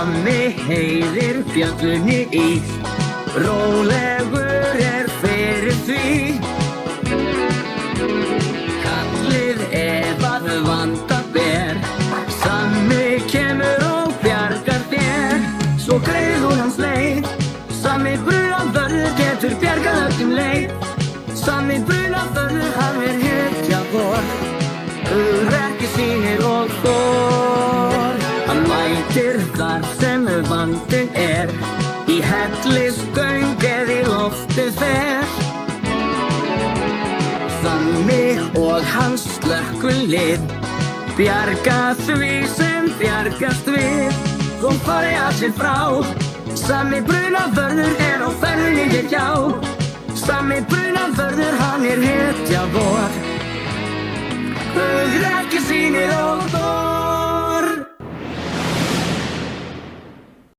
Sami heiðir bjöllunni í, rólegur fyrir því. Kallið að vanda ber, Sami kemur og bjargar þér. Svo greiður hans leið, Sami brunavörður getur bjargað öllum leið. Sami brunavörður, hann hetja vor, hugrekki sýnir og þor. Hann mætir þar sem vandinn í hellisgöng eða í loftið fer. Sami og hans slökkvilið bjarga því sem bjargast við. Kom fari að sér frá, Sami brunavörður á ferðinni hjá. Sami brunavörður, hann hetja vor.